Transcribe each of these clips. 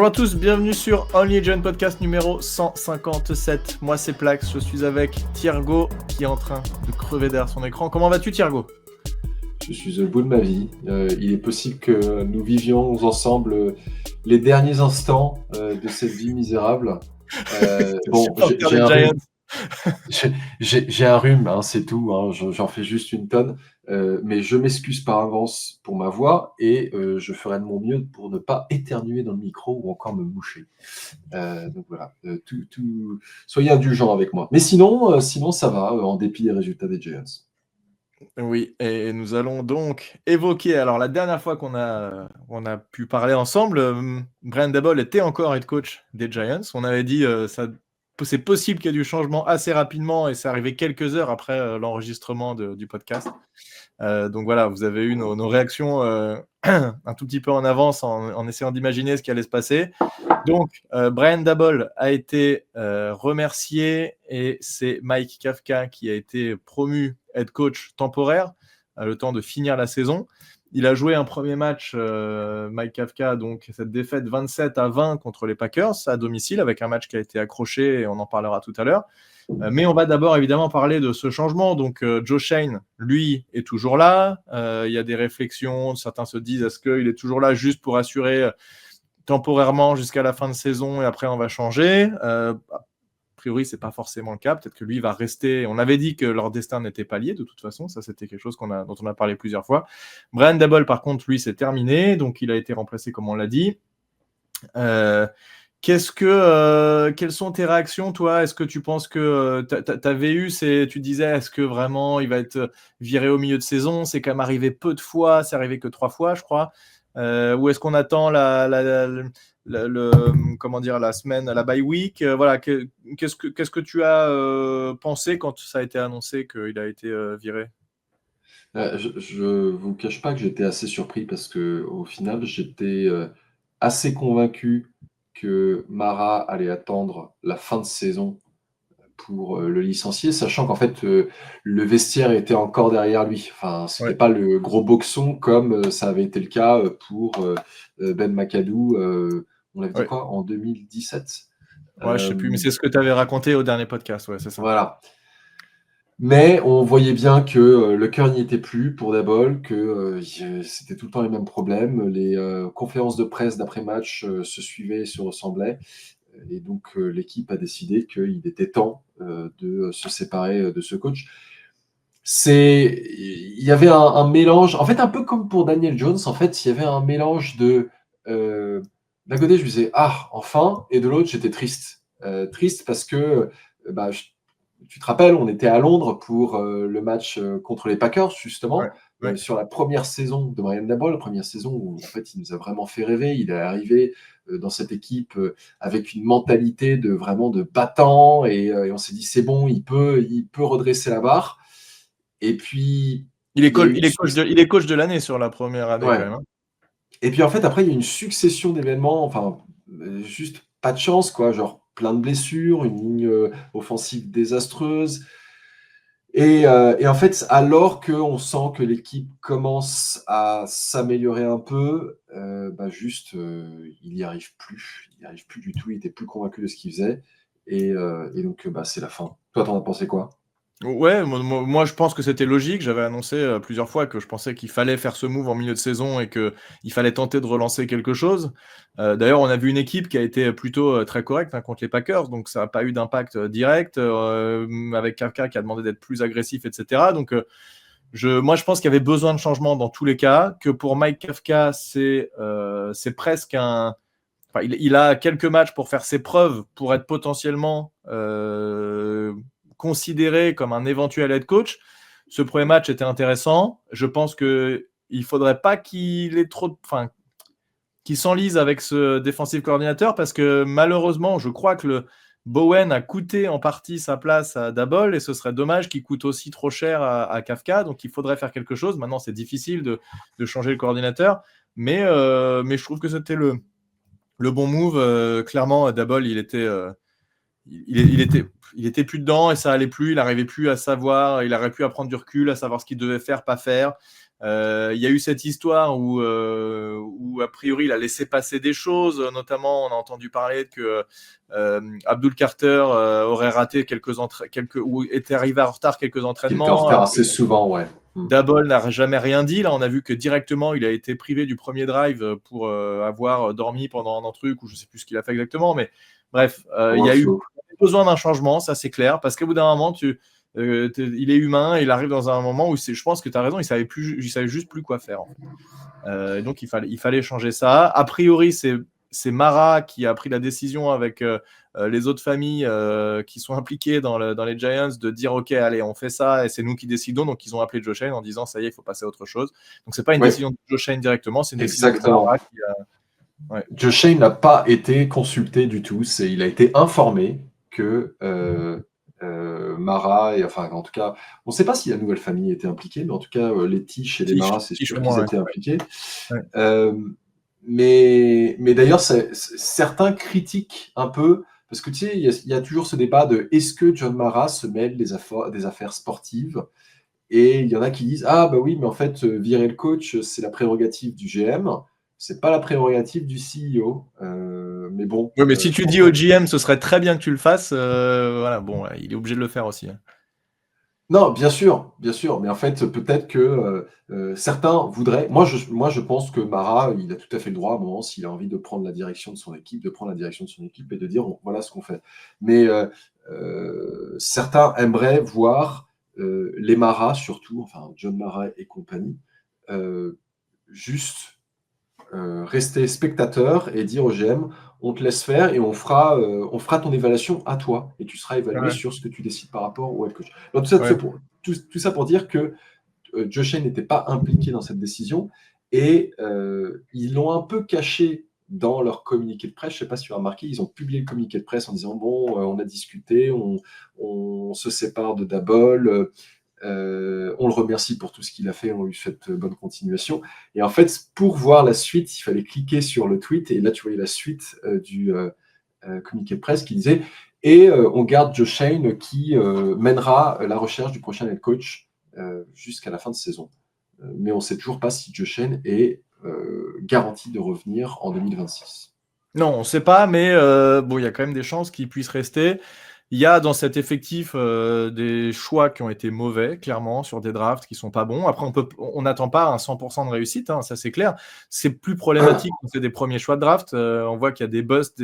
Bonjour à tous, bienvenue sur Only Agent Podcast numéro 157. Moi c'est Plax, je suis avec Thiergo qui est en train de crever derrière son écran. Comment vas-tu Thiergo ? Je suis au bout de ma vie. Il est possible que nous vivions ensemble les derniers instants de cette vie misérable. J'ai un rhume. J'ai un rhume, hein, c'est tout. Hein, j'en fais juste une tonne. Mais je m'excuse par avance pour ma voix et je ferai de mon mieux pour ne pas éternuer dans le micro ou encore me moucher. Donc voilà, soyez indulgents avec moi. Mais sinon ça va, en dépit des résultats des Giants. Oui, et nous allons donc évoquer, alors la dernière fois qu'on a pu parler ensemble, Brian Daboll était encore head coach des Giants. On avait dit c'est possible qu'il y ait du changement assez rapidement et c'est arrivé quelques heures après l'enregistrement du podcast. Donc voilà, vous avez eu nos réactions un tout petit peu en avance en essayant d'imaginer ce qui allait se passer. Donc, Brian Daboll a été remercié et c'est Mike Kafka qui a été promu head coach temporaire le temps de finir la saison. Il a joué un premier match, Mike Kafka, donc cette défaite 27-20 contre les Packers à domicile avec un match qui a été accroché et on en parlera tout à l'heure. Mais on va d'abord évidemment parler de ce changement. Donc Joe Schoen, lui, est toujours là. Il y a des réflexions, certains se disent est-ce qu'il est toujours là juste pour assurer temporairement jusqu'à la fin de saison et après on va changer. A priori, c'est pas forcément le cas. Peut-être que lui va rester. On avait dit que leur destin n'était pas lié de toute façon. Ça, c'était quelque chose dont on a parlé plusieurs fois. Brian Daboll, par contre, lui, c'est terminé. Donc, il a été remplacé comme on l'a dit. Quelles sont tes réactions, toi ? Est-ce que tu penses que t'avais eu, tu disais, est-ce que vraiment il va être viré au milieu de saison ? C'est quand même arrivé peu de fois, c'est arrivé que 3 fois, je crois. Ou est-ce qu'on attend la semaine, la bye week ? Voilà, qu'est-ce que tu as pensé quand ça a été annoncé qu'il a été viré ? Je vous cache pas que j'étais assez surpris parce que au final, j'étais assez convaincu que Mara allait attendre la fin de saison pour le licencier, sachant qu'en fait, le vestiaire était encore derrière lui. Enfin, c'était Ouais. pas le gros boxon comme ça avait été le cas pour Ben McAdoo. On l'avait dit Ouais. quoi en 2017 ? Ouais, je sais plus, mais c'est ce que tu avais raconté au dernier podcast, ouais, c'est ça. Voilà. Mais on voyait bien que le cœur n'y était plus pour Daboll, que c'était tout le temps les mêmes problèmes. Les conférences de presse d'après-match se suivaient et se ressemblaient. Et donc l'équipe a décidé qu'il était temps de se séparer de ce coach. Il y avait un mélange, en fait un peu comme pour Daniel Jones, en fait il y avait un mélange de... d'un côté je me disais « Ah, enfin !» et de l'autre j'étais triste. Triste parce que... tu te rappelles, on était à Londres pour le match contre les Packers, justement, Ouais. sur la première saison de Brian Daboll, la première saison où en fait, il nous a vraiment fait rêver. Il est arrivé dans cette équipe avec une mentalité vraiment de battant et on s'est dit c'est bon, il peut redresser la barre. Et puis Il est il y a eu coach de l'année sur la première année quand ouais. même. Hein. Et puis en fait après il y a une succession d'événements, enfin juste pas de chance quoi, genre plein de blessures, une ligne offensive désastreuse. Et en fait, alors qu'on sent que l'équipe commence à s'améliorer un peu, il n'y arrive plus. Il n'y arrive plus du tout. Il était plus convaincu de ce qu'il faisait. Et donc, c'est la fin. Toi, t'en as pensé quoi ? Ouais, moi je pense que c'était logique. J'avais annoncé plusieurs fois que je pensais qu'il fallait faire ce move en milieu de saison et qu'il fallait tenter de relancer quelque chose. D'ailleurs, on a vu une équipe qui a été plutôt très correcte contre les Packers, donc ça n'a pas eu d'impact direct, avec Kafka qui a demandé d'être plus agressif, etc. Donc moi je pense qu'il y avait besoin de changement dans tous les cas, que pour Mike Kafka, c'est presque un... Enfin, il a quelques matchs pour faire ses preuves, pour être potentiellement... considéré comme un éventuel head coach. Ce premier match était intéressant. Je pense qu'il ne faudrait pas qu'il ait qu'il s'enlise avec ce défensive coordinateur parce que malheureusement, je crois que le Bowen a coûté en partie sa place à Daboll et ce serait dommage qu'il coûte aussi trop cher à Kafka. Donc il faudrait faire quelque chose. Maintenant, c'est difficile de changer le coordinateur, mais je trouve que c'était le bon move. Clairement, Daboll, il était plus dedans et ça allait plus. Il n'arrivait plus à savoir. Il aurait pu prendre du recul, à savoir ce qu'il devait faire, pas faire. Il y a eu cette histoire où a priori il a laissé passer des choses, notamment on a entendu parler que Abdul Carter aurait raté ou était arrivé en retard quelques entraînements. Il était en retard assez souvent, ouais. Daboll n'a jamais rien dit. Là, on a vu que directement, il a été privé du premier drive pour avoir dormi pendant un truc, ou je ne sais plus ce qu'il a fait exactement. Mais bref, il y a eu besoin d'un changement, ça c'est clair. Parce qu'au bout d'un moment, il est humain, il arrive dans un moment où je pense que tu as raison, il savait juste plus quoi faire. En fait. Donc, il fallait changer ça. A priori, c'est Mara qui a pris la décision avec les autres familles qui sont impliquées dans les Giants de dire ok, allez, on fait ça et c'est nous qui décidons. Donc ils ont appelé Joe Schoen en disant ça y est, il faut passer à autre chose. Donc c'est pas une décision de Joe Schoen directement, c'est une décision de Mara qui a... Joe Schoen n'a pas été consulté du tout. Il a été informé que Mara, enfin en tout cas, on ne sait pas si la nouvelle famille était impliquée, mais en tout cas les Tish et les Mara, c'est sûr qu'ils étaient impliqués. Ouais. Mais d'ailleurs, certains critiquent un peu, parce que tu sais, il y a toujours ce débat de est-ce que John Mara se mêle des affaires sportives, et il y en a qui disent ah bah oui, mais en fait virer le coach c'est la prérogative du GM, c'est pas la prérogative du CEO. Mais bon. Oui, mais si tu dis au GM ce serait très bien que tu le fasses, voilà, bon, il est obligé de le faire aussi. Non, bien sûr, mais en fait, peut-être que certains voudraient. Moi, je pense que Mara, il a tout à fait le droit, à un moment, s'il a envie de prendre la direction de son équipe, et de dire voilà ce qu'on fait. Mais certains aimeraient voir les Mara, surtout, enfin John Mara et compagnie, juste rester spectateur et dire au GM on te laisse faire et on fera ton évaluation à toi et tu seras évalué sur ce que tu décides par rapport au head coach. Donc, tout ça pour dire que Joe Schoen n'était pas impliqué dans cette décision et ils l'ont un peu caché dans leur communiqué de presse. Je ne sais pas si tu as remarqué, ils ont publié le communiqué de presse en disant bon, on a discuté, on se sépare de Daboll. On le remercie pour tout ce qu'il a fait, on lui souhaite bonne continuation. Et en fait, pour voir la suite, il fallait cliquer sur le tweet, et là, tu voyais la suite du communiqué de presse qui disait « Et on garde Joe Schoen qui mènera la recherche du prochain head coach jusqu'à la fin de saison. Mais on ne sait toujours pas si Joe Schoen est garanti de revenir en 2026. » Non, on ne sait pas, mais bon, il y a quand même des chances qu'il puisse rester. Il y a dans cet effectif des choix qui ont été mauvais, clairement, sur des drafts qui ne sont pas bons. Après, on n'attend pas un 100% de réussite, hein, ça c'est clair. C'est plus problématique quand c'est des premiers choix de draft. On voit qu'il y a des busts,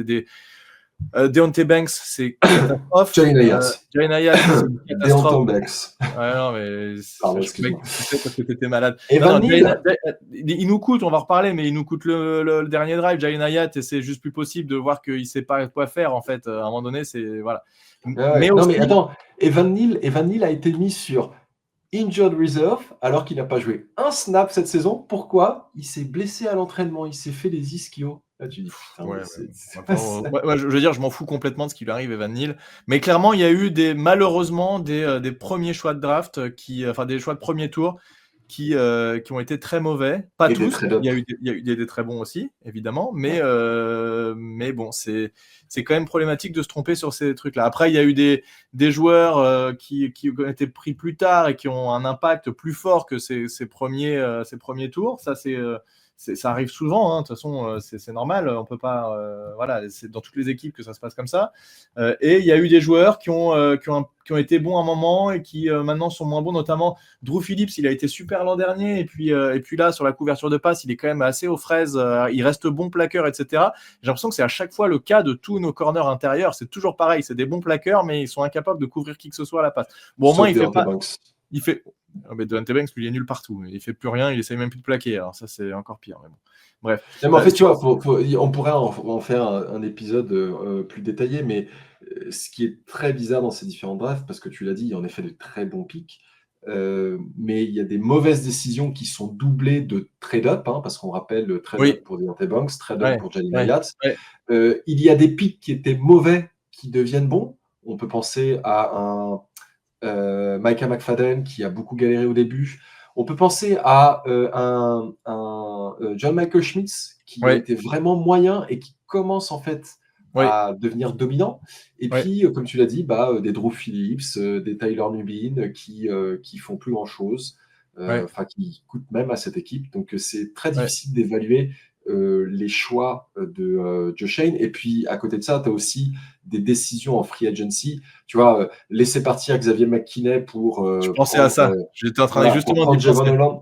Deontay Banks, c'est catastrophe. Jalen Hyatt, c'est une catastrophe. Deontay Banks. Ouais, non, mais pardon, excuse-moi. Parce que tu étais malade. Il nous coûte, on va reparler, mais il nous coûte le dernier drive, Jalen Hyatt, et c'est juste plus possible de voir qu'il ne sait pas quoi faire, en fait. À un moment donné, c'est... Voilà. Mais attends, Evan Neal a été mis sur Injured Reserve alors qu'il n'a pas joué un snap cette saison. Pourquoi ? Il s'est blessé à l'entraînement, il s'est fait des ischios. Là, tu dis, je veux dire, je m'en fous complètement de ce qui lui arrive, Evan Neal. Mais clairement, il y a eu malheureusement des premiers choix de draft, enfin des choix de premier tour qui ont été très mauvais. Pas et tous, il y a eu des très bons aussi, évidemment. Mais bon, c'est quand même problématique de se tromper sur ces trucs-là. Après, il y a eu des joueurs qui ont été pris plus tard et qui ont un impact plus fort que ces premiers tours. Ça, ça arrive souvent, hein. De toute façon, c'est normal. On peut pas, voilà, c'est dans toutes les équipes que ça se passe comme ça. Et il y a eu des joueurs qui ont été bons à un moment et qui maintenant sont moins bons, notamment Drew Phillips. Il a été super l'an dernier, et puis là sur la couverture de passe, il est quand même assez aux fraises. Il reste bon plaqueur, etc. J'ai l'impression que c'est à chaque fois le cas de tous nos corners intérieurs. C'est toujours pareil. C'est des bons plaqueurs, mais ils sont incapables de couvrir qui que ce soit à la passe. Bon, au moins il fait. Mais Deontay Banks, lui, il est nul partout. Il fait plus rien, il essaye même plus de plaquer. Alors ça, c'est encore pire. Mais bon. Bref. Mais en fait, tu vois, on pourrait en faire un épisode plus détaillé, mais ce qui est très bizarre dans ces différents drafts, parce que tu l'as dit, il y a en effet de très bons pics, mais il y a des mauvaises décisions qui sont doublées de trade-up, hein, parce qu'on rappelle le trade-up pour Deontay Banks, trade-up pour Jalen Hyatt. Il y a des pics qui étaient mauvais qui deviennent bons. On peut penser à un Micah McFadden qui a beaucoup galéré au début. On peut penser à un John Michael Schmitz qui a été vraiment moyen et qui commence en fait à devenir dominant. Et puis, comme tu l'as dit, des Drew Phillips, des Tyler Nubin qui font plus grand-chose. qui coûte même à cette équipe. Donc, c'est très difficile d'évaluer les choix de Joe Schoen. Et puis, à côté de ça, tu as aussi des décisions en free agency. Tu vois, laisser partir Xavier McKinney pour Je pensais à prendre, ça. J'étais en train pour justement d'y prendre Javon penser. Holland.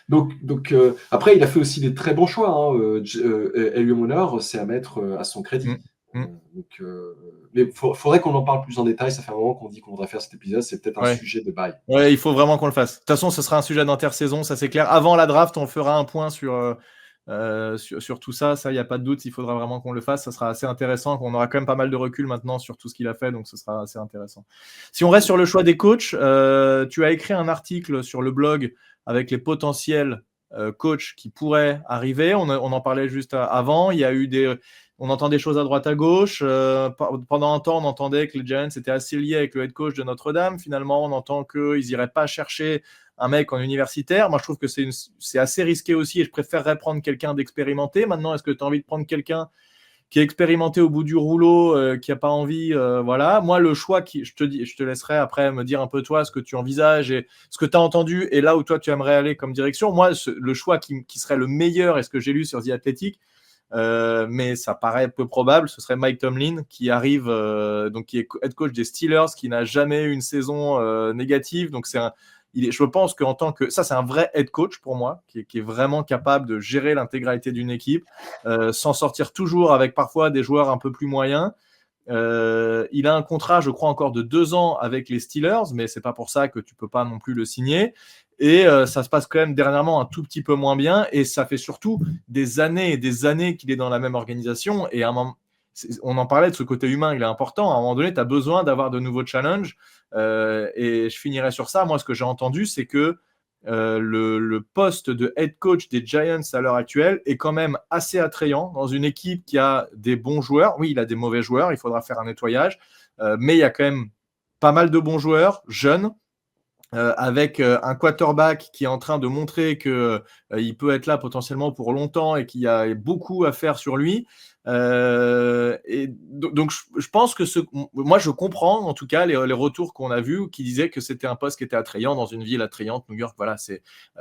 Donc après, il a fait aussi des très bons choix. Elio Monor, c'est à mettre à son crédit. Mais faudrait qu'on en parle plus en détail. Ça fait un moment qu'on dit qu'on voudrait faire cet épisode. C'est peut-être un sujet de bail. Ouais, il faut vraiment qu'on le fasse. De toute façon, ce sera un sujet d'intersaison, ça c'est clair. Avant la draft, on fera un point sur tout ça. Ça, il n'y a pas de doute. Il faudra vraiment qu'on le fasse. Ça sera assez intéressant. On aura quand même pas mal de recul maintenant sur tout ce qu'il a fait, donc ce sera assez intéressant. Si on reste sur le choix des coachs, tu as écrit un article sur le blog avec les potentiels coachs qui pourraient arriver. On en parlait juste avant. Il y a eu on entend des choses à droite à gauche. Pendant un temps, on entendait que les Giants étaient assez liés avec le head coach de Notre-Dame. Finalement, on entend qu'ils n'iraient pas chercher un mec en universitaire. Moi, je trouve que c'est assez risqué aussi et je préférerais prendre quelqu'un d'expérimenté. Maintenant, est-ce que tu as envie de prendre quelqu'un qui est expérimenté au bout du rouleau, qui n'a pas envie, voilà. Moi, le choix, je te laisserai après me dire un peu toi ce que tu envisages et ce que tu as entendu et là où toi tu aimerais aller comme direction. Moi, le choix qui serait le meilleur et ce que j'ai lu sur The Athletic, mais ça paraît peu probable, ce serait Mike Tomlin qui arrive, donc qui est head coach des Steelers, qui n'a jamais eu une saison négative. Donc je pense qu'en tant que ça, c'est un vrai head coach pour moi, qui est vraiment capable de gérer l'intégralité d'une équipe, s'en sortir toujours avec parfois des joueurs un peu plus moyens. Il a un contrat, je crois, encore de 2 ans avec les Steelers, mais c'est pas pour ça que tu peux pas non plus le signer. Et ça se passe quand même dernièrement un tout petit peu moins bien. Et ça fait surtout des années et des années qu'il est dans la même organisation. Et on en parlait de ce côté humain, il est important. À un moment donné, tu as besoin d'avoir de nouveaux challenges. Et je finirai sur ça. Moi, ce que j'ai entendu, c'est que le poste de head coach des Giants à l'heure actuelle est quand même assez attrayant dans une équipe qui a des bons joueurs. Oui, il a des mauvais joueurs, il faudra faire un nettoyage, mais il y a quand même pas mal de bons joueurs, jeunes, avec un quarterback qui est en train de montrer qu'il peut être là potentiellement pour longtemps et qu'il y a beaucoup à faire sur lui. Et donc, je pense que moi, je comprends en tout cas les retours qu'on a vus qui disaient que c'était un poste qui était attrayant dans une ville attrayante, New York. Voilà,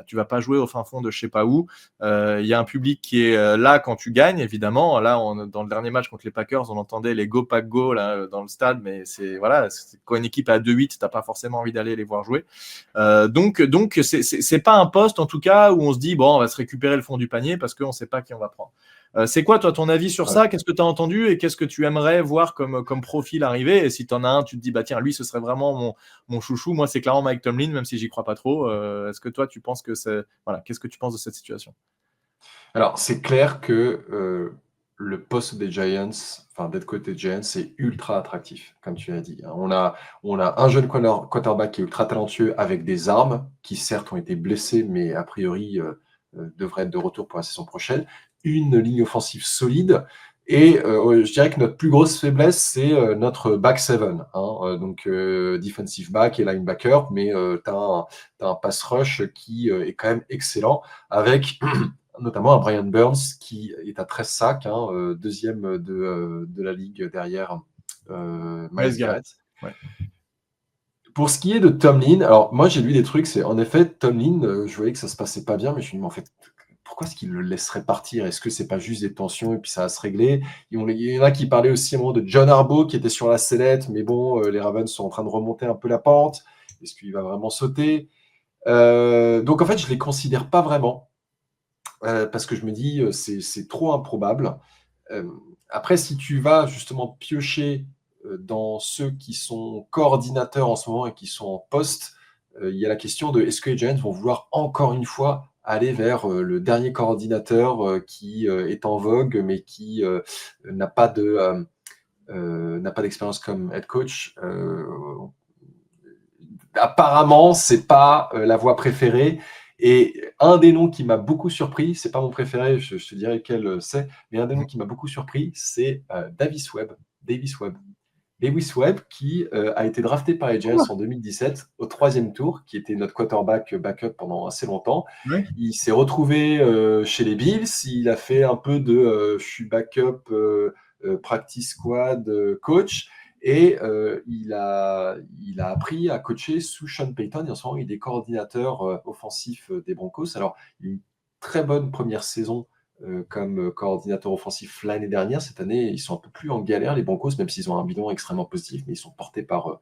tu vas pas jouer au fin fond de je sais pas où. Il y a un public qui est là quand tu gagnes, évidemment. Là, dans le dernier match contre les Packers, on entendait les Go Pack Go là, dans le stade, mais quand une équipe est à 2-8, t'as pas forcément envie d'aller les voir jouer. Donc c'est pas un poste en tout cas où on se dit bon, on va se récupérer le fond du panier parce qu'on sait pas qui on va prendre. C'est quoi toi ton avis sur ça? Qu'est-ce que tu as entendu et qu'est-ce que tu aimerais voir comme profil arriver? Et si tu en as un, tu te dis bah tiens, lui ce serait vraiment mon chouchou. Moi c'est clairement Mike Tomlin, même si j'y crois pas trop. Est-ce que toi tu penses que c'est qu'est-ce que tu penses de cette situation? Alors c'est clair que le poste des Giants, d'être côté Giants, c'est ultra attractif, comme tu l'as dit. On a un jeune quarterback qui est ultra talentueux avec des armes, qui certes ont été blessés, mais a priori devraient être de retour pour la saison prochaine. Une ligne offensive solide. Et je dirais que notre plus grosse faiblesse, c'est notre back seven. Donc defensive back et linebacker, mais tu as un pass rush qui est quand même excellent, avec notamment un Brian Burns qui est à 13 sacs, deuxième de la ligue derrière Myles Garrett. Ouais. Pour ce qui est de Tomlin, alors moi j'ai lu des trucs, c'est en effet Tomlin, je voyais que ça se passait pas bien, mais je me suis dit, mais en fait, pourquoi est-ce qu'il le laisserait partir? Est-ce que c'est pas juste des tensions et puis ça va se régler? Il y en a qui parlaient aussi à un moment de John Harbaugh qui était sur la sellette, mais bon, les Ravens sont en train de remonter un peu la pente. Est-ce qu'il va vraiment sauter? Donc en fait, je les considère pas vraiment. Parce que je me dis, c'est trop improbable. Après, si tu vas justement piocher dans ceux qui sont coordinateurs en ce moment et qui sont en poste, il y a la question de est-ce que les Giants vont vouloir encore une fois aller vers le dernier coordinateur qui est en vogue, mais qui n'a pas d'expérience comme head coach. Apparemment, c'est pas la voie préférée. Et un des noms qui m'a beaucoup surpris, c'est pas mon préféré, je te dirai lequel c'est, mais un des noms qui m'a beaucoup surpris, c'est Davis Webb. Davis Webb, qui a été drafté par les Giants en 2017 au 3e tour, qui était notre quarterback backup pendant assez longtemps. Ouais. Il s'est retrouvé chez les Bills, il a fait un peu de je suis backup, practice squad, coach. Et il a appris à coacher sous Sean Payton. Et en ce moment, il est coordinateur offensif des Broncos. Alors, il a eu une très bonne première saison comme coordinateur offensif l'année dernière. Cette année, ils sont un peu plus en galère, les Broncos, même s'ils ont un bilan extrêmement positif, mais ils sont portés par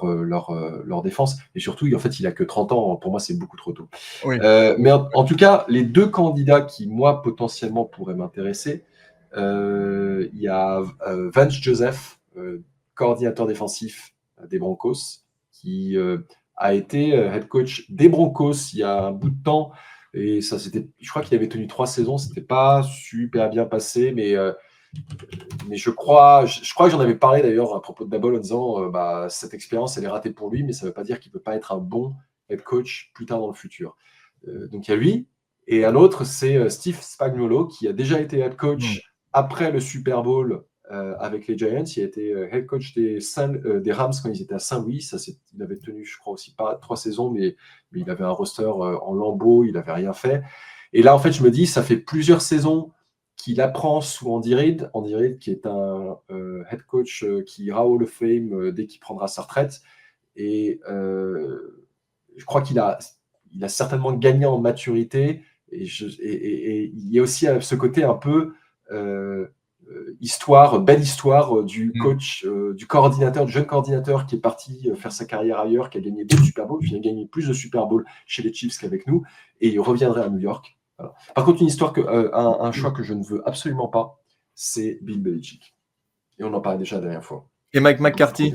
leur défense. Et surtout, en fait, il a que 30 ans. Pour moi, c'est beaucoup trop tôt. Oui. Mais en tout cas, les deux candidats qui, moi, potentiellement pourraient m'intéresser, il y a Vance Joseph, coordinateur défensif des Broncos, qui a été head coach des Broncos il y a un bout de temps. Et ça, je crois qu'il avait tenu 3 saisons. C'était pas super bien passé, mais je crois que j'en avais parlé d'ailleurs à propos de Daboll en disant cette expérience, elle est ratée pour lui, mais ça ne veut pas dire qu'il ne peut pas être un bon head coach plus tard dans le futur. Donc il y a lui. Et un autre, c'est Steve Spagnuolo, qui a déjà été head coach après le Super Bowl avec les Giants. Il a été head coach des Rams quand ils étaient à Saint-Louis. Il avait tenu, je crois aussi, pas 3 saisons, mais il avait un roster en lambeaux, il n'avait rien fait. Et là, en fait, je me dis, ça fait plusieurs saisons qu'il apprend sous Andy Reid. Andy Reid, qui est un head coach qui ira au Hall of Fame dès qu'il prendra sa retraite. Et je crois qu'il a certainement gagné en maturité. Et il y a aussi ce côté un peu belle histoire du coach, du jeune coordinateur qui est parti faire sa carrière ailleurs, qui a gagné 2 Super Bowls, qui a gagné plus de Super Bowls chez les Chiefs qu'avec nous, et il reviendrait à New York. Voilà. Par contre, un choix que je ne veux absolument pas, c'est Bill Belichick. Et on en parlait déjà la dernière fois. Et Mike McCarthy.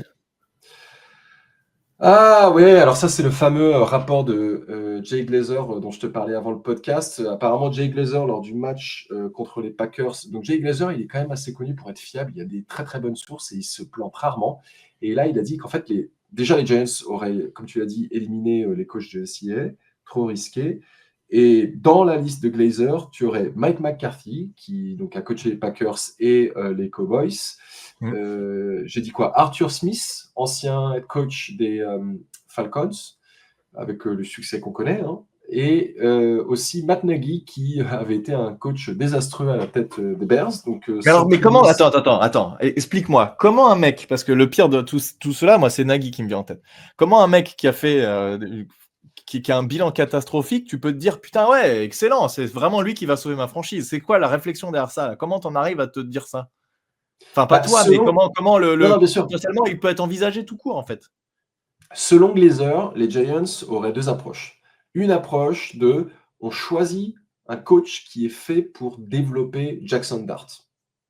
Ah ouais, alors ça c'est le fameux rapport de Jay Glazer dont je te parlais avant le podcast. Apparemment Jay Glazer lors du match contre les Packers. Donc Jay Glazer, il est quand même assez connu pour être fiable. Il y a des très très bonnes sources et il se plante rarement. Et là il a dit qu'en fait déjà les Giants auraient, comme tu l'as dit, éliminé les coachs de SIA, trop risqué. Et dans la liste de Glazer, tu aurais Mike McCarthy qui donc a coaché les Packers et les Cowboys. J'ai dit quoi? Arthur Smith, ancien head coach des Falcons, avec le succès qu'on connaît, hein. Et aussi Matt Nagy, qui avait été un coach désastreux à la tête des Bears. Donc, mais comment? Attends, explique-moi. Comment un mec, parce que le pire de tout cela, moi, c'est Nagy qui me vient en tête. Comment un mec qui a fait qui a un bilan catastrophique, tu peux te dire putain ouais, excellent, c'est vraiment lui qui va sauver ma franchise. C'est quoi la réflexion derrière ça là? Comment t'en arrives à te dire ça? Enfin, pas toi, mais comment potentiellement il peut être envisagé tout court en fait. Selon Glazer, les Giants auraient 2 approches. Une approche de on choisit un coach qui est fait pour développer Jackson Dart.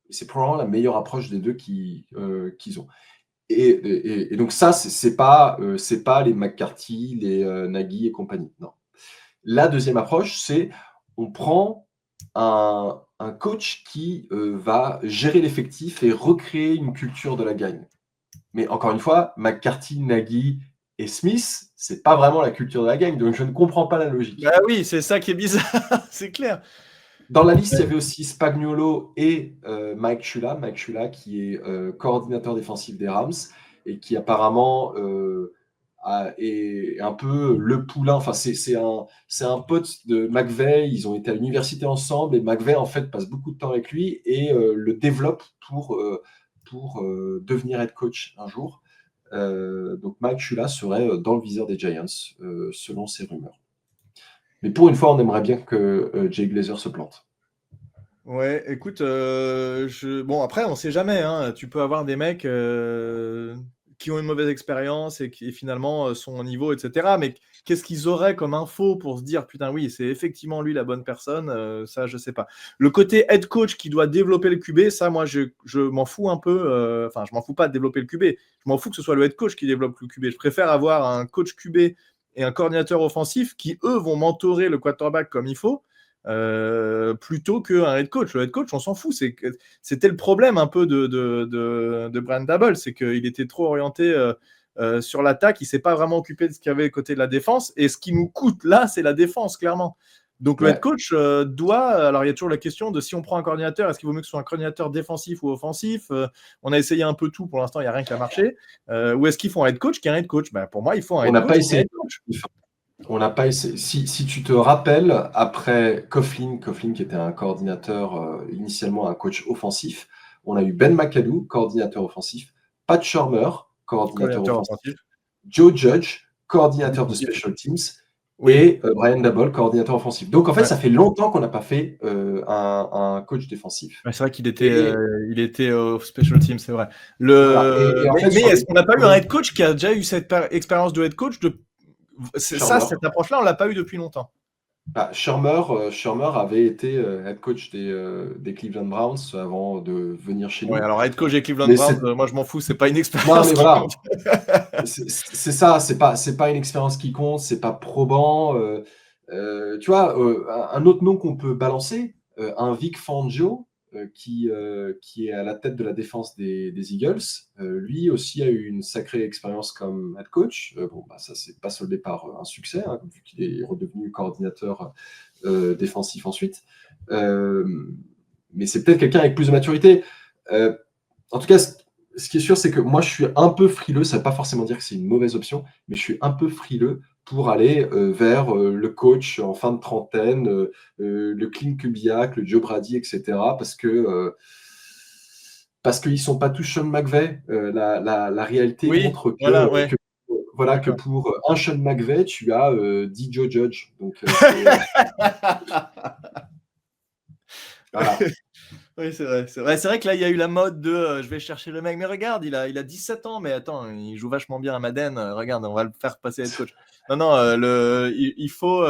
C'est probablement la meilleure approche des deux qu'ils ont. Et donc ça, c'est pas les McCarthy, les Nagy et compagnie. Non. La deuxième approche, c'est on prend un coach qui va gérer l'effectif et recréer une culture de la gagne. Mais encore une fois, McCarthy, Nagy et Smith, c'est pas vraiment la culture de la gagne, donc je ne comprends pas la logique. Bah oui, c'est ça qui est bizarre, c'est clair. Dans la liste, il y avait aussi Spagnuolo et Mike Shula. Mike Shula, qui est coordinateur défensif des Rams et qui apparemment est un peu le poulain. Enfin, c'est un pote de McVay. Ils ont été à l'université ensemble et McVay, en fait, passe beaucoup de temps avec lui et le développe pour devenir head coach un jour. Donc Mike Shula serait dans le viseur des Giants, selon ces rumeurs. Mais pour une fois, on aimerait bien que Jay Glazer se plante. Ouais, écoute, bon après, on sait jamais, hein. Tu peux avoir des mecs qui ont une mauvaise expérience et qui finalement sont au niveau, etc. Mais qu'est-ce qu'ils auraient comme info pour se dire putain oui, c'est effectivement lui la bonne personne, ça je sais pas. Le côté head coach qui doit développer le QB, ça moi je m'en fous un peu. Enfin, je m'en fous pas de développer le QB. Je m'en fous que ce soit le head coach qui développe le QB. Je préfère avoir un coach QB et un coordinateur offensif qui eux vont mentorer le quarterback comme il faut. Plutôt qu'un head coach. Le head coach, on s'en fout. C'était le problème un peu de Brian Daboll, c'est qu'il était trop orienté sur l'attaque, il ne s'est pas vraiment occupé de ce qu'il y avait côté de la défense, et ce qui nous coûte là, c'est la défense, clairement. Donc le head coach doit, alors il y a toujours la question de si on prend un coordinateur, est-ce qu'il vaut mieux que ce soit un coordinateur défensif ou offensif? On a essayé un peu tout, pour l'instant il n'y a rien qui a marché. Ou est-ce qu'il faut un head coach qui est un head coach? Pour moi, il faut un head coach. On n'a pas essayé. On n'a pas essayé. Si tu te rappelles, après Coughlin qui était un coordinateur, initialement un coach offensif, on a eu Ben McAdoo, coordinateur offensif, Pat Shurmur, coordinateur Coordinateur offensif, offensif. Joe Judge, coordinateur de special teams, et Brian Daboll, coordinateur offensif. Donc en fait, ça fait longtemps qu'on n'a pas fait un coach défensif. C'est vrai qu'il était, il était au special team, c'est vrai. Mais est-ce qu'on n'a pas eu un head coach qui a déjà eu cette expérience de head coach cette approche-là, on l'a pas eu depuis longtemps. Shurmur avait été head coach des Cleveland Browns avant de venir chez nous. Alors head coach des Cleveland Browns, moi je m'en fous, c'est pas une expérience. Non, mais voilà. C'est ça, c'est pas une expérience qui compte, c'est pas probant. Tu vois, un autre nom qu'on peut balancer, un Vic Fangio, qui est à la tête de la défense des Eagles. Lui aussi a eu une sacrée expérience comme head coach. Ça s'est pas soldé par un succès, vu qu'il est redevenu coordinateur défensif ensuite. Mais c'est peut-être quelqu'un avec plus de maturité. En tout cas, ce qui est sûr, c'est que moi, je suis un peu frileux. Ça ne veut pas forcément dire que c'est une mauvaise option, mais je suis un peu frileux pour aller vers le coach en fin de trentaine, le Clint Kubiak, le Joe Brady, etc. Parce qu'ils ne sont pas tous Sean McVay. La réalité montre que pour un Sean McVay, tu as 10 Joe Judge. Donc, voilà. Oui, c'est vrai. C'est vrai que là, il y a eu la mode de je vais chercher le mec. Mais regarde, il a 17 ans, mais attends, il joue vachement bien à Madden. Regarde, on va le faire passer head coach. Non, il faut.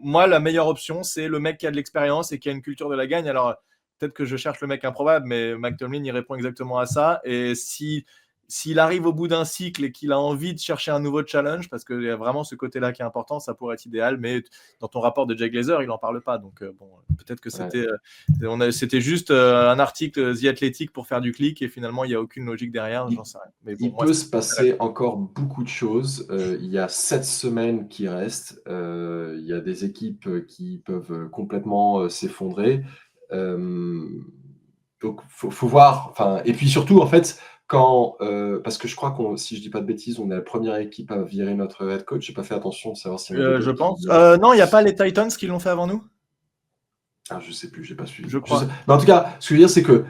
Moi, la meilleure option, c'est le mec qui a de l'expérience et qui a une culture de la gagne. Alors, peut-être que je cherche le mec improbable, mais Mike Tomlin, il répond exactement à ça. Et s'il arrive au bout d'un cycle et qu'il a envie de chercher un nouveau challenge, parce qu'il y a vraiment ce côté-là qui est important, ça pourrait être idéal. Mais dans ton rapport de Jay Glazer, il n'en parle pas. Donc, peut-être que c'était juste un article The Athletic pour faire du clic et finalement, il n'y a aucune logique derrière. J'en sais rien. Mais il peut se passer encore beaucoup de choses. Il y a 7 semaines qui restent. Il y a des équipes qui peuvent complètement s'effondrer. Donc, faut voir. Et puis surtout, en fait, parce que je crois si je dis pas de bêtises, on est la première équipe à virer notre head coach. J'ai pas fait attention de savoir si je pense. Non, il n'y a pas les Titans qui l'ont fait avant nous. Je sais plus, j'ai pas suivi. Je crois. Mais en tout cas, ce que je veux dire, c'est que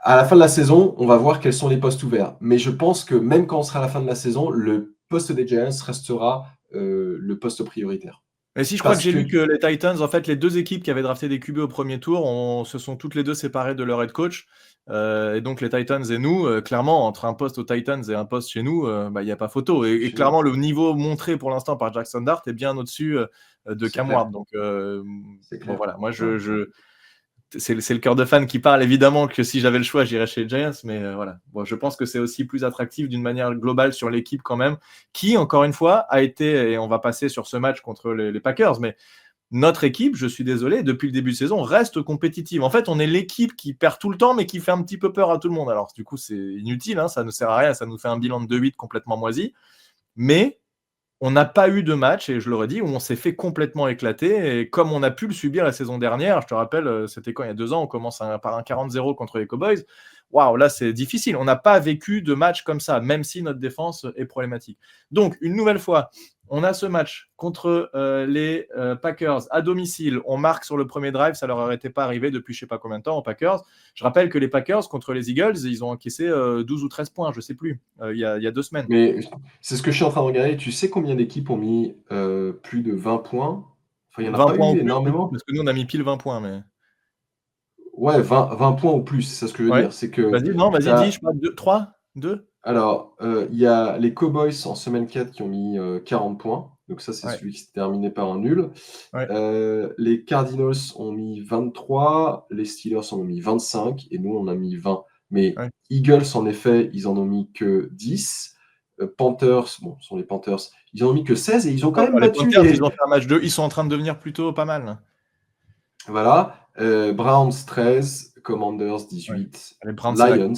à la fin de la saison, on va voir quels sont les postes ouverts. Mais je pense que même quand on sera à la fin de la saison, le poste des Giants restera le poste prioritaire. Mais si, je crois que j'ai lu que les Titans, en fait, les deux équipes qui avaient drafté des QB au premier tour, se sont toutes les deux séparées de leur head coach. Et donc, les Titans et nous, clairement, entre un poste aux Titans et un poste chez nous, il n'y a pas photo. Et clairement, le niveau montré pour l'instant par Jackson Dart est bien au-dessus de Cam Ward. Donc, voilà, moi, c'est le cœur de fan qui parle. Évidemment que si j'avais le choix, j'irais chez les Giants. Mais voilà, je pense que c'est aussi plus attractif d'une manière globale sur l'équipe quand même, qui, encore une fois, a été, et on va passer sur ce match contre les Packers, mais notre équipe, je suis désolé, depuis le début de saison, reste compétitive. En fait, on est l'équipe qui perd tout le temps, mais qui fait un petit peu peur à tout le monde. Alors, du coup, c'est inutile, ça ne sert à rien, ça nous fait un bilan de 2-8 complètement moisi. Mais on n'a pas eu de match, et je le redis, où on s'est fait complètement éclater. Et comme on a pu le subir la saison dernière, je te rappelle, c'était quand il y a 2 ans, on commence par un 40-0 contre les Cowboys. Waouh, là, c'est difficile. On n'a pas vécu de match comme ça, même si notre défense est problématique. Donc, une nouvelle fois, on a ce match contre les Packers à domicile. On marque sur le premier drive, ça leur aurait pas arrivé depuis je ne sais pas combien de temps aux Packers. Je rappelle que les Packers contre les Eagles, ils ont encaissé 12 ou 13 points, je ne sais plus, il y a 2 semaines. Mais c'est ce que je suis en train de regarder. Tu sais combien d'équipes ont mis plus de 20 points? Il n'y en a 20 pas points eu énormément. Parce que nous, on a mis pile 20 points. Mais... Ouais, 20 points ou plus, c'est ce que je veux dire. C'est que vas-y, dis, je crois 3, 2. Alors, il y a les Cowboys en semaine 4 qui ont mis 40 points. Donc ça, c'est celui qui s'est terminé par un nul. Les Cardinals ont mis 23, les Steelers en ont mis 25, et nous, on a mis 20. Mais Eagles, en effet, ils en ont mis que 10. Panthers, ce sont les Panthers, ils en ont mis que 16, et ils ont quand même battu... Panthers, ils ont fait un match 2, ils sont en train de devenir plutôt pas mal. Voilà. Browns 13, Commanders 18, Lions,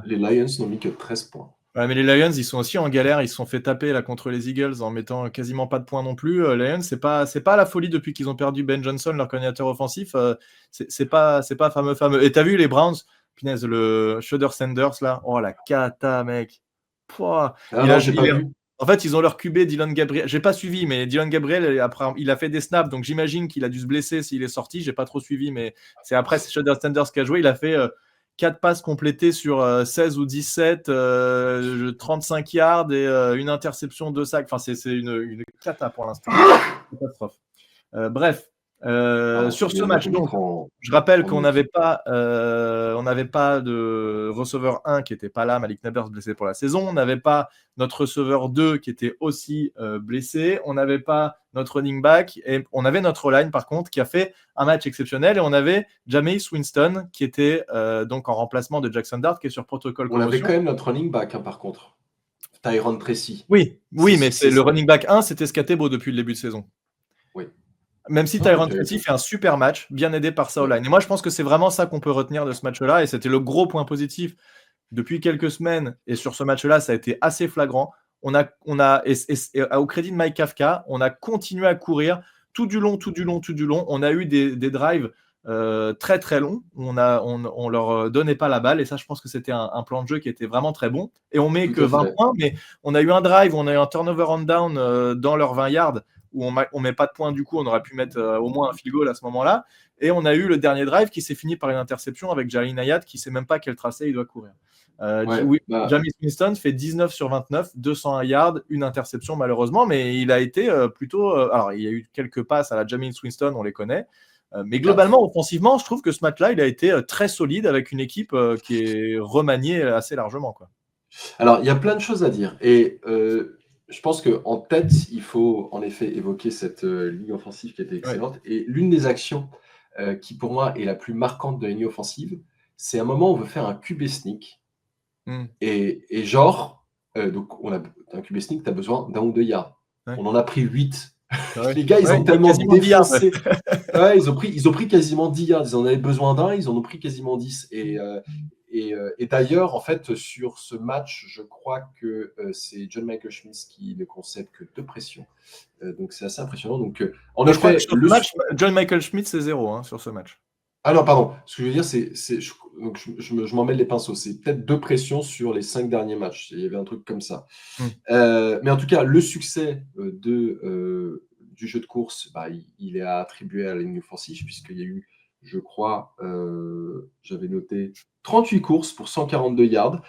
les Lions n'ont mis que 13 points. Ouais, mais les Lions, ils sont aussi en galère. Ils se sont fait taper là contre les Eagles en mettant quasiment pas de points non plus. Les Lions, c'est pas la folie depuis qu'ils ont perdu Ben Johnson, leur coordinateur offensif. C'est pas fameux. Et t'as vu les Browns, punaise, le Shedeur Sanders là. Oh la cata, mec. J'ai pas vu. En fait, ils ont leur QB Dylan Gabriel. J'ai pas suivi, mais Dylan Gabriel, après, il a fait des snaps, donc j'imagine qu'il a dû se blesser s'il est sorti. J'ai pas trop suivi, mais c'est après Shedeur Sanders qui a joué. Il a fait 4 passes complétées sur 16 ou 17, 35 yards et une interception, 2 sacs. Enfin, c'est une cata pour l'instant. Catastrophe. Bref, sur ce match, donc, je rappelle qu'on n'avait pas de receveur 1 qui n'était pas là, Malik Nabers blessé pour la saison. On n'avait pas notre receveur 2 qui était aussi blessé. On n'avait pas notre running back. Et on avait notre line, par contre, qui a fait un match exceptionnel. Et on avait Jameis Winston qui était donc en remplacement de Jackson Dart qui est sur protocole commotion. On avait quand même notre running back, par contre. Tyrone Tracy. Oui, mais c'est le running back 1, c'était Scatebo depuis le début de saison. Oui. Même si Tyrone Tracy fait un super match, bien aidé par sa O-line. Et moi, je pense que c'est vraiment ça qu'on peut retenir de ce match-là. Et c'était le gros point positif depuis quelques semaines. Et sur ce match-là, ça a été assez flagrant. Au crédit de Mike Kafka, on a continué à courir tout du long. On a eu des drives très très longs. On leur donnait pas la balle. Et ça, je pense que c'était un plan de jeu qui était vraiment très bon. Et on met que 20 points, mais on a eu un drive, on a eu un turnover on down dans leurs 20 yards où on met pas de points du coup, on aurait pu mettre au moins un field goal à ce moment-là. Et on a eu le dernier drive qui s'est fini par une interception avec Jalin Hayat qui ne sait même pas quel tracé il doit courir. Jameis Winston fait 19 sur 29, 201 yards, une interception malheureusement, mais il a été plutôt... alors, il y a eu quelques passes à la Jameis Winston, on les connaît. Mais globalement, offensivement, je trouve que ce match-là, il a été très solide avec une équipe qui est remaniée assez largement, quoi. Alors, il y a plein de choses à dire. Et... je pense qu'en tête, il faut en effet évoquer cette ligne offensive qui était excellente. Ouais. Et l'une des actions qui, pour moi, est la plus marquante de la ligne offensive, c'est un moment où on veut faire un QB sneak. Et genre, donc on a un QB sneak, tu as besoin d'un ou 2 yards. Ouais. On en a pris 8. Ouais. Les gars, ils ont tellement défoncé. Ils ont pris quasiment 10 yards. Ils en avaient besoin d'un, ils en ont pris quasiment 10. Et d'ailleurs, en fait, sur ce match, je crois que c'est John Michael Schmitz qui ne concède que 2 pressions. Donc, c'est assez impressionnant. Donc, en effet, sur le match, John Michael Schmitz, c'est 0 sur ce match. Ah non, pardon. Ce que je veux dire, je m'en mêle les pinceaux. C'est peut-être 2 pressions sur les 5 derniers matchs. Il y avait un truc comme ça. Mais en tout cas, le succès du jeu de course, il est attribué à la ligne offensive, puisqu'il y a eu, je crois, j'avais noté 38 courses pour 142 yards.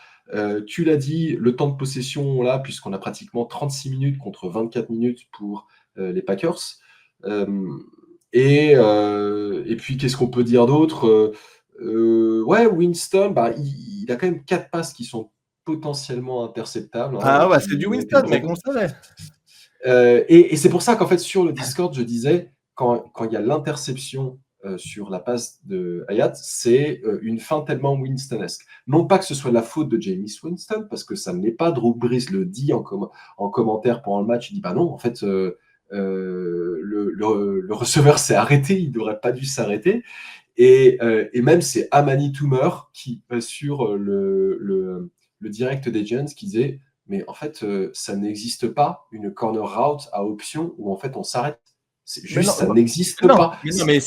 Tu l'as dit, le temps de possession, là, puisqu'on a pratiquement 36 minutes contre 24 minutes pour les Packers. Et puis, qu'est-ce qu'on peut dire d'autre Winston, il a quand même 4 passes qui sont potentiellement interceptables. C'est du Winston, mec, on le savait. Et c'est pour ça qu'en fait, sur le Discord, je disais, quand il y a l'interception sur la passe de Hayat, c'est une fin tellement Winstonesque. Non pas que ce soit la faute de Jameis Winston, parce que ça ne l'est pas. Drew Brees le dit en commentaire pendant le match. Il dit non, en fait, le receveur s'est arrêté, il n'aurait pas dû s'arrêter. Et même c'est Amani Toomer qui, sur le direct des Giants, qui disait mais en fait, ça n'existe pas une corner route à option où en fait on s'arrête. C'est juste, ça n'existe pas. Mais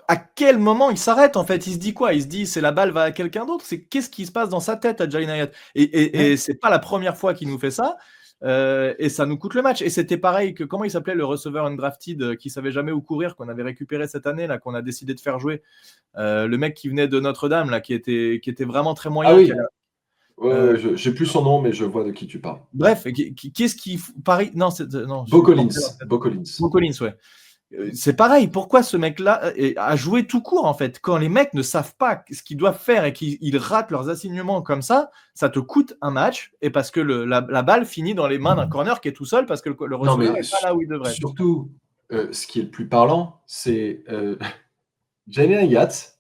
à quel moment il s'arrête en fait? Il se dit quoi? Il se dit c'est la balle va à quelqu'un d'autre? Qu'est-ce qui se passe dans sa tête à Jalin Hayat? Et c'est pas la première fois qu'il nous fait ça. Et ça nous coûte le match. Et c'était pareil que comment il s'appelait le receveur undrafted qui savait jamais où courir, qu'on avait récupéré cette année là, qu'on a décidé de faire jouer. Le mec qui venait de Notre-Dame là, qui était vraiment très moyen. Ah oui. J'ai plus son nom, mais je vois de qui tu parles. Bref, qu'est-ce qui Paris Non, Bo Collins, ouais. C'est pareil. Pourquoi ce mec-là a joué tout court en fait? Quand les mecs ne savent pas ce qu'ils doivent faire et qu'ils ratent leurs assignements comme ça te coûte un match. Et parce que la balle finit dans les mains d'un corner qui est tout seul parce que le receveur n'est pas là où il devrait. Surtout, ce qui est le plus parlant, c'est Jalin Hayat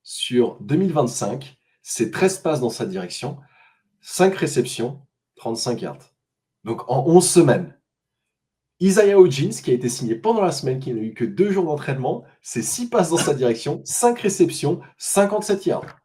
sur 2025, c'est 13 passes dans sa direction. 5 réceptions, 35 yards. Donc, en 11 semaines. Isaiah Hodgins, qui a été signé pendant la semaine, qui n'a eu que 2 jours d'entraînement, c'est 6 passes dans sa direction, 5 réceptions, 57 yards.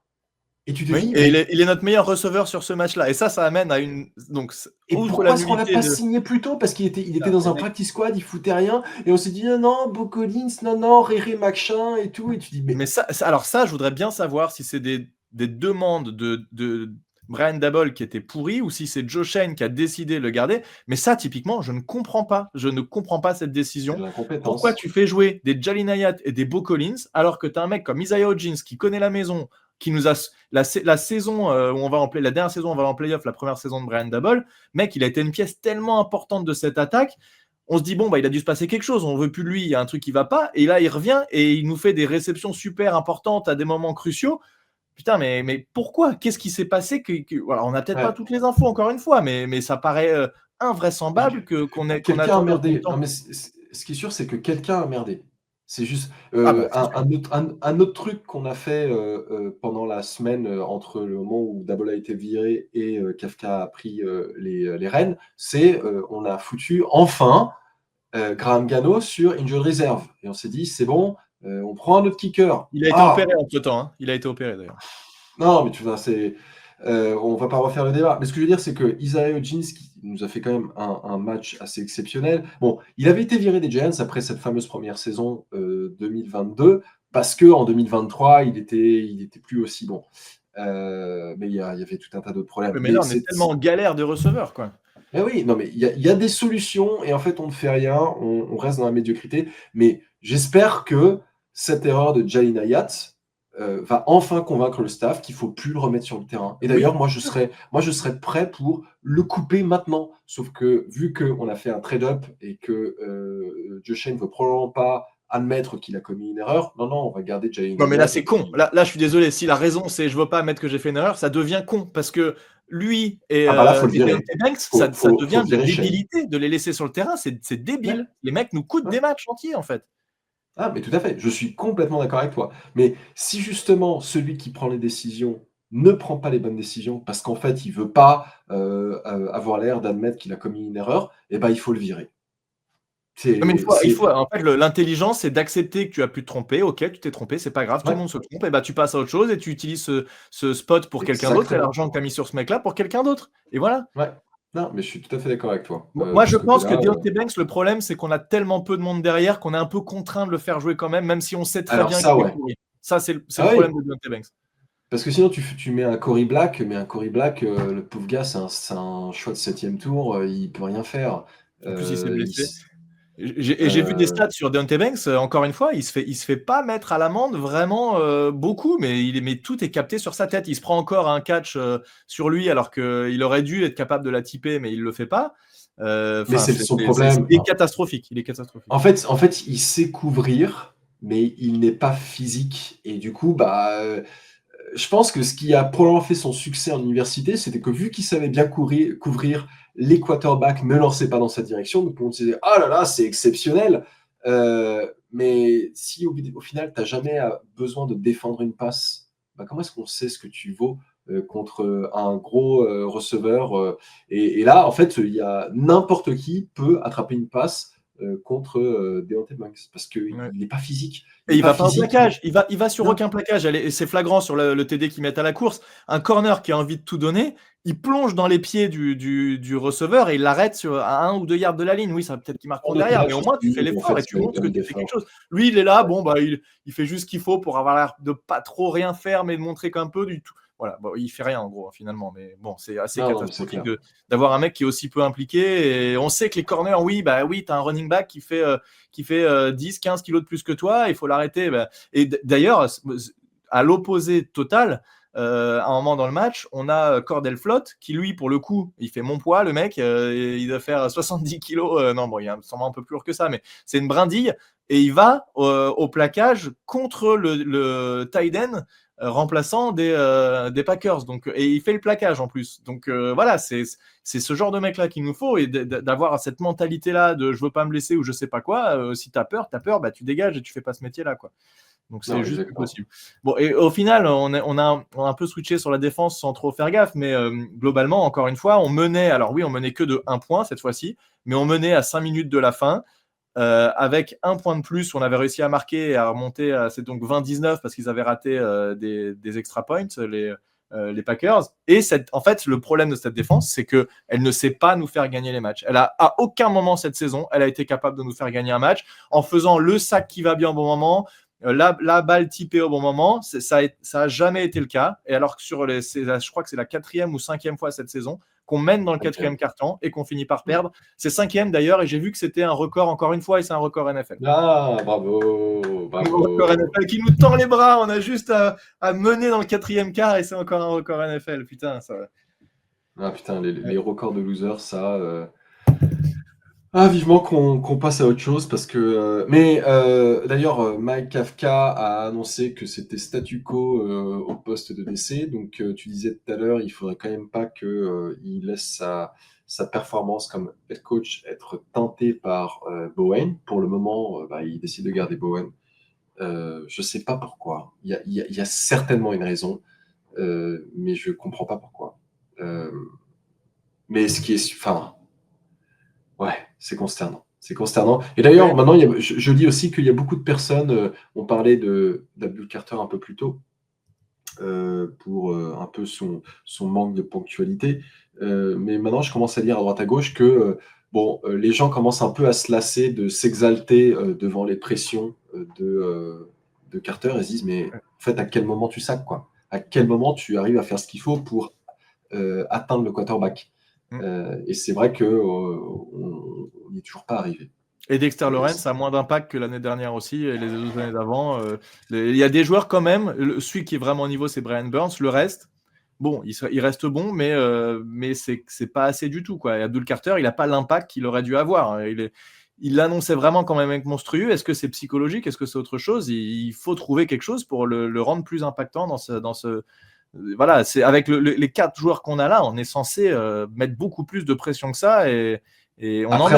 Et tu te dis... Et il est notre meilleur receveur sur ce match-là. Et ça amène à une... Donc, et pourquoi est-ce qu'on ne l'a pas signé plus tôt? Parce qu'il était dans un practice squad, il foutait rien. Et on s'est dit, non, Bo Collins, non, Réré Machin et tout. Et tu dis, mais ça, je voudrais bien savoir si c'est des demandes de Brian Daboll qui était pourri ou si c'est Joe Schoen qui a décidé de le garder. Mais ça, typiquement, je ne comprends pas. Je ne comprends pas cette décision. Pourquoi tu fais jouer des Jalin Hayat et des Bo Collins alors que tu as un mec comme Isaiah Hodgins qui connaît la maison, qui nous a la saison où on va en la dernière saison, on va en playoff, la première saison de Brian Daboll, mec, il a été une pièce tellement importante de cette attaque. On se dit, bon, bah, il a dû se passer quelque chose, on veut plus de lui, il y a un truc qui va pas. Et là, il revient et il nous fait des réceptions super importantes à des moments cruciaux. Putain, mais pourquoi? Qu'est-ce qui s'est passé voilà, on n'a peut-être pas toutes les infos, encore une fois, mais ça paraît invraisemblable qu'on quelqu'un a attende merdé. autant. Non, mais ce qui est sûr, c'est que quelqu'un a merdé. C'est juste C'est un autre truc qu'on a fait pendant la semaine entre le moment où Daboll a été viré et Kafka a pris les rênes, c'est on a foutu enfin Graham Gano sur Injured Reserve. Et on s'est dit, c'est bon, on prend un autre kicker. Il a été opéré entre-temps. Hein. Il a été opéré, d'ailleurs. Non, mais tu vois, on va pas refaire le débat. Mais ce que je veux dire, c'est que Isaiah Hodgins, qui nous a fait quand même un match assez exceptionnel. Bon, il avait été viré des Giants après cette fameuse première saison 2022, parce qu'en 2023, il était plus aussi bon. Mais il y avait tout un tas d'autres problèmes. Mais là, on est tellement en galère de receveurs, quoi. Mais oui, non, mais il y a des solutions et en fait, on ne fait rien, on reste dans la médiocrité. Mais j'espère que cette erreur de Jalin Hayat va enfin convaincre le staff qu'il ne faut plus le remettre sur le terrain. Et d'ailleurs, moi, je serais prêt pour le couper maintenant. Sauf que vu qu'on a fait un trade-up et que Joe Shane ne veut probablement pas admettre qu'il a commis une erreur, non, on va garder Jalin Hayat. Non, mais là, c'est con. Là, je suis désolé. Si la raison, c'est je veux pas admettre que j'ai fait une erreur, ça devient con. Parce que lui et Deontay Banks, ça devient de la débilité de les laisser sur le terrain. C'est débile. Ouais. Les mecs nous coûtent des matchs entiers, en fait. Ah, mais tout à fait. Je suis complètement d'accord avec toi. Mais si justement, celui qui prend les décisions ne prend pas les bonnes décisions parce qu'en fait, il veut pas avoir l'air d'admettre qu'il a commis une erreur, eh ben, il faut le virer. Mais il faut, en fait, l'intelligence, c'est d'accepter que tu as pu te tromper. Ok, tu t'es trompé, c'est pas grave, tout le monde se trompe. Et bah, tu passes à autre chose et tu utilises ce spot pour quelqu'un d'autre et l'argent que tu as mis sur ce mec-là pour quelqu'un d'autre. Et voilà. Ouais. Non, mais je suis tout à fait d'accord avec toi. Moi, je pense que Deontay Banks, le problème, c'est qu'on a tellement peu de monde derrière qu'on est un peu contraint de le faire jouer quand même si on sait très bien qu'il est pourri. Ça, c'est le problème de Deontay Banks. Parce que sinon, tu mets un Corey Black, mais un Corey Black, le pauvre gars, c'est un choix de 7e tour, il peut rien faire. En plus, il s'est blessé. J'ai vu des stats sur Deontay Banks, encore une fois, il se fait pas mettre à l'amende vraiment beaucoup, mais tout est capté sur sa tête. Il se prend encore un catch sur lui alors qu'il aurait dû être capable de la typer, mais il le fait pas. Mais c'est son problème. Il est catastrophique. En fait, il sait couvrir, mais il n'est pas physique. Et du coup, je pense que ce qui a probablement fait son succès en université, c'était que vu qu'il savait bien couvrir, les quarterbacks ne lançaient pas dans sa direction. Donc on se disait, ah là là, c'est exceptionnel. Mais si au final, tu n'as jamais besoin de défendre une passe, comment est-ce qu'on sait ce que tu vaux contre un gros receveur et là, en fait, il y a n'importe qui peut attraper une passe contre Deontay Banks parce qu'il n'est pas physique. Et il va pas au plaquage, il va sur aucun plaquage. C'est flagrant sur le TD qu'ils mettent à la course. Un corner qui a envie de tout donner, il plonge dans les pieds du receveur et il l'arrête à 1 ou 2 yards de la ligne. Oui, ça peut-être qu'il marque derrière, mais au moins tu fais l'effort et tu montres que tu fais quelque chose. Lui, il est là, il fait juste ce qu'il faut pour avoir l'air de pas trop rien faire, mais de montrer qu'un peu du tout. Voilà, il fait rien en gros finalement, mais bon, c'est assez catastrophique d'avoir un mec qui est aussi peu impliqué. Et on sait que les corners, oui, t'as un running back qui fait 10-15 kilos de plus que toi, il faut l'arrêter. Et d'ailleurs, à l'opposé total, à un moment dans le match, on a Cordell Flott qui lui, pour le coup, il fait mon poids, le mec, il doit faire 70 kilos. Non, il est sûrement un peu plus lourd que ça, mais c'est une brindille. Et il va au plaquage contre le tight end remplaçant des Packers. Donc, et il fait le plaquage en plus. Donc voilà, c'est ce genre de mec-là qu'il nous faut et d'avoir cette mentalité-là de je veux pas me blesser ou je sais pas quoi. Si t'as peur, tu dégages et tu fais pas ce métier-là, quoi. Donc c'est juste plus possible. Bon, et au final, on a un peu switché sur la défense sans trop faire gaffe, mais globalement, encore une fois, on menait que de 1 point cette fois-ci, mais on menait à 5 minutes de la fin. Avec 1 point de plus, on avait réussi à marquer et à remonter à c'est donc 20-19 parce qu'ils avaient raté des extra points, les Packers. Et en fait, le problème de cette défense, c'est qu'elle ne sait pas nous faire gagner les matchs. À aucun moment cette saison, elle a été capable de nous faire gagner un match en faisant le sac qui va bien au bon moment, la balle typée au bon moment. Ça a jamais été le cas. Et alors que je crois que c'est la 4e ou 5e fois cette saison qu'on mène dans le quatrième quart-temps et qu'on finit par perdre. C'est 5e d'ailleurs, et j'ai vu que c'était un record encore une fois, et c'est un record NFL. Ah, bravo. Un record NFL qui nous tend les bras, on a juste à mener dans le quatrième quart et c'est encore un record NFL. Putain, ça. Ah putain, les records de losers, ça. Ah, vivement qu'on passe à autre chose parce que. Mais d'ailleurs, Mike Kafka a annoncé que c'était statu quo au poste de DC. Donc, tu disais tout à l'heure, il faudrait quand même pas qu'il laisse sa performance comme head coach être teintée par Bowen. Pour le moment, il décide de garder Bowen. Je sais pas pourquoi. Il y a certainement une raison, mais je comprends pas pourquoi. Mais ce qui est. Enfin. Ouais, c'est consternant. C'est consternant. Et d'ailleurs, maintenant, je dis aussi qu'il y a beaucoup de personnes, on parlait d'Abdul Carter un peu plus tôt, pour un peu son manque de ponctualité. Mais maintenant, je commence à dire à droite à gauche que les gens commencent un peu à se lasser de s'exalter devant les pressions de Carter et se disent, mais en fait, à quel moment tu sacs, quoi? À quel moment tu arrives à faire ce qu'il faut pour atteindre le quarterback? Et c'est vrai qu'on n'y est toujours pas arrivé. Et Dexter Lawrence a moins d'impact que l'année dernière aussi, et les 2 années d'avant. Il y a des joueurs quand même. Celui qui est vraiment au niveau, c'est Brian Burns. Le reste, bon, il reste bon, mais c'est pas assez du tout, quoi. Et Abdul Carter, il n'a pas l'impact qu'il aurait dû avoir. Il l'annonçait vraiment comme un mec monstrueux. Est-ce que c'est psychologique? Est-ce que c'est autre chose? Il faut trouver quelque chose pour le rendre plus impactant dans ce voilà, c'est avec les 4 joueurs qu'on a là, on est censé mettre beaucoup plus de pression que ça, et Après,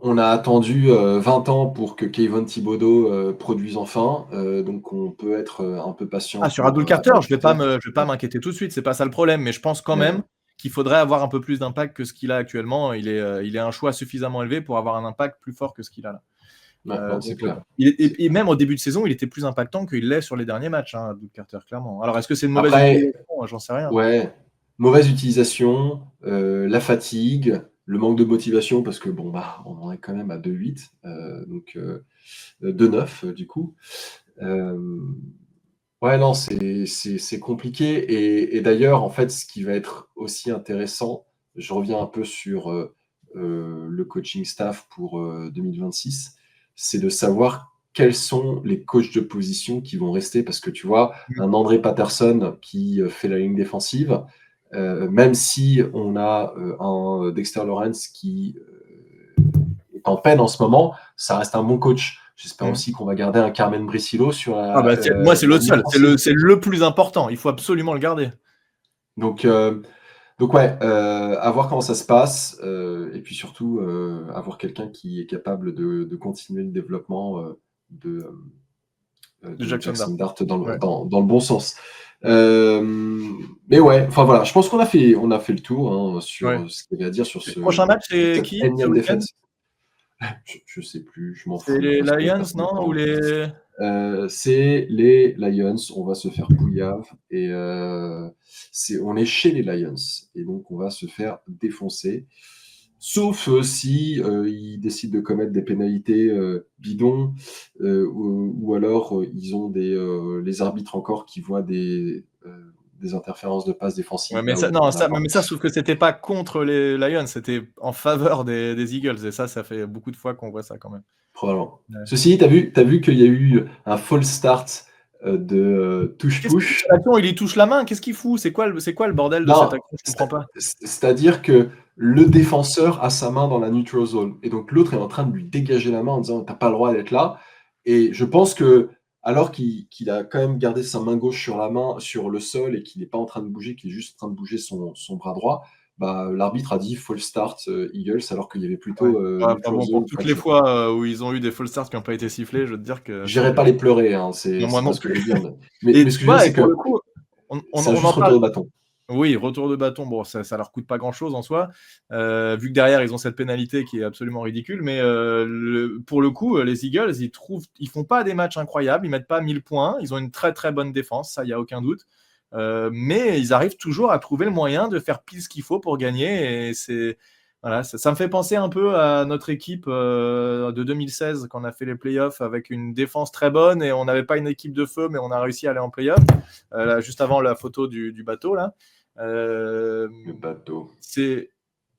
on a attendu 20 ans pour que Kayvon Thibodeau produise enfin, donc on peut être un peu patient. Sur Abdul Carter, je vais pas m'inquiéter tout de suite, c'est pas ça le problème, mais je pense quand même qu'il faudrait avoir un peu plus d'impact que ce qu'il a actuellement. Il est un choix suffisamment élevé pour avoir un impact plus fort que ce qu'il a là. C'est clair. Et même au début de saison, il était plus impactant qu'il l'est sur les derniers matchs, Abdul Carter, clairement. Alors, est-ce que c'est une mauvaise utilisation? J'en sais rien. Ouais, mauvaise utilisation, la fatigue, le manque de motivation, parce que on en est quand même à 2-8, donc 2-9 du coup. Ouais, non, c'est compliqué. Et d'ailleurs, en fait, ce qui va être aussi intéressant, je reviens un peu sur le coaching staff pour 2026, c'est de savoir quels sont les coachs de position qui vont rester. Parce que tu vois, un André Patterson qui fait la ligne défensive, même si on a un Dexter Lawrence qui est en peine en ce moment, ça reste un bon coach. J'espère aussi qu'on va garder un Carmen Bricillo sur la. Moi, c'est le seul, c'est le plus important. Il faut absolument le garder. Donc ouais, à voir comment ça se passe, et puis surtout avoir quelqu'un qui est capable de continuer le développement de Jackson Dart dans le bon sens. Mais ouais, enfin voilà, je pense qu'on a fait le tour sur ce qu'il y avait à dire sur ce prochain match. C'est qui énième défaite. Je sais plus, je m'en fous. C'est les Lions, non? Ou c'est les Lions. On va se faire bouillave et on est chez les Lions et donc on va se faire défoncer. Sauf si ils décident de commettre des pénalités bidons, ou alors ils ont les arbitres encore qui voient des interférences de passes défensives. Mais ça, je trouve que c'était pas contre les Lions, c'était en faveur des Eagles, et ça fait beaucoup de fois qu'on voit ça quand même. Probablement. Ouais. Ceci, t'as vu qu'il y a eu un false start de touche-push. Il y touche la main, qu'est-ce qu'il fout? C'est quoi le bordel de cette action? Je comprends pas. C'est-à-dire que le défenseur a sa main dans la neutral zone, et donc l'autre est en train de lui dégager la main en disant t'as pas le droit d'être là. Et je pense que alors qu'il a quand même gardé sa main gauche sur le sol et qu'il n'est pas en train de bouger, qu'il est juste en train de bouger son bras droit, l'arbitre a dit false start Eagles, alors qu'il y avait plutôt pour toutes les fois où ils ont eu des false starts qui n'ont pas été sifflés, je veux te dire que j'irai pas les pleurer, c'est pas ce que je veux dire. Mais ce que je veux dire, c'est que c'est juste retour de bâton. Oui, retour de bâton, bon, ça leur coûte pas grand-chose en soi, vu que derrière, ils ont cette pénalité qui est absolument ridicule, mais pour le coup, les Eagles, ils font pas des matchs incroyables, ils mettent pas 1000 points, ils ont une très très bonne défense, ça, il n'y a aucun doute, mais ils arrivent toujours à trouver le moyen de faire pile ce qu'il faut pour gagner, et voilà, ça me fait penser un peu à notre équipe de 2016, quand on a fait les playoffs avec une défense très bonne, et on n'avait pas une équipe de feu, mais on a réussi à aller en playoff, juste avant la photo du bateau, là. Le bateau. C'est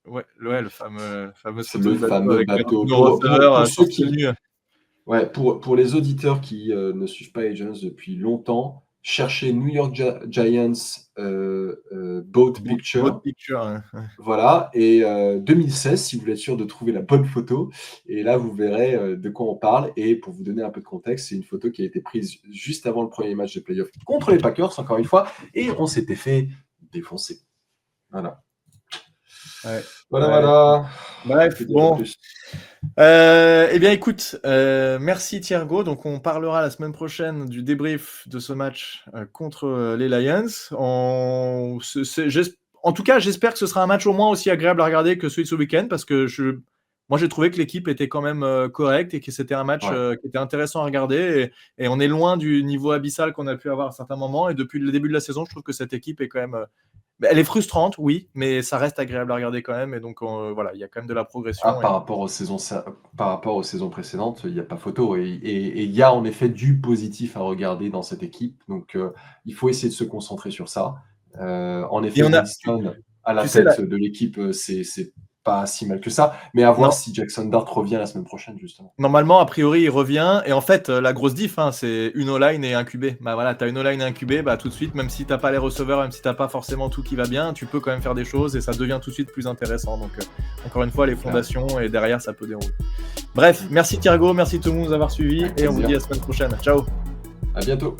ouais, le fameux C'est photo le du bateau fameux avec bateau. nos receveurs Ceux torse nu. Ouais, pour les auditeurs qui ne suivent pas Agents depuis longtemps, cherchez New York Giants boat Boat picture. picture, ouais. Voilà, et 2016, si vous voulez être sûr de trouver la bonne photo. Et là, vous verrez de quoi on parle. Et pour vous donner un peu de contexte, c'est une photo qui a été prise juste avant le premier match de playoff contre les Packers, encore une fois. Et on s'était fait défoncer. Voilà. Ouais. Voilà. Bref, Que dire de bon. plus? Eh bien, écoute, merci Thiergo. Donc, on parlera la semaine prochaine du débrief de ce match contre les Lions. En tout cas, j'espère que ce sera un match au moins aussi agréable à regarder que celui de ce week-end, parce que moi, j'ai trouvé que l'équipe était quand même correcte et que c'était un match qui était intéressant à regarder. Et on est loin du niveau abyssal qu'on a pu avoir à certains moments. Et depuis le début de la saison, je trouve que cette équipe est quand même... elle est frustrante, oui, mais ça reste agréable à regarder quand même. Et donc, voilà, il y a quand même de la progression. Par rapport aux saisons précédentes, il n'y a pas photo. Et il y a en effet du positif à regarder dans cette équipe. Donc, il faut essayer de se concentrer sur ça. En effet, Winston à la tête de l'équipe, c'est pas si mal que ça. Mais à voir si Jackson Dart revient la semaine prochaine, justement. Normalement, a priori, il revient. Et en fait, la grosse diff, c'est une O-line et un QB. Bah voilà, t'as une O-line et un QB, bah tout de suite, même si t'as pas les receveurs, même si t'as pas forcément tout qui va bien, tu peux quand même faire des choses et ça devient tout de suite plus intéressant. Donc, encore une fois, les fondations et derrière, ça peut dérouler. Bref, merci Thiergo, merci tout le monde d'avoir suivi et on vous dit à la semaine prochaine. Ciao. À bientôt.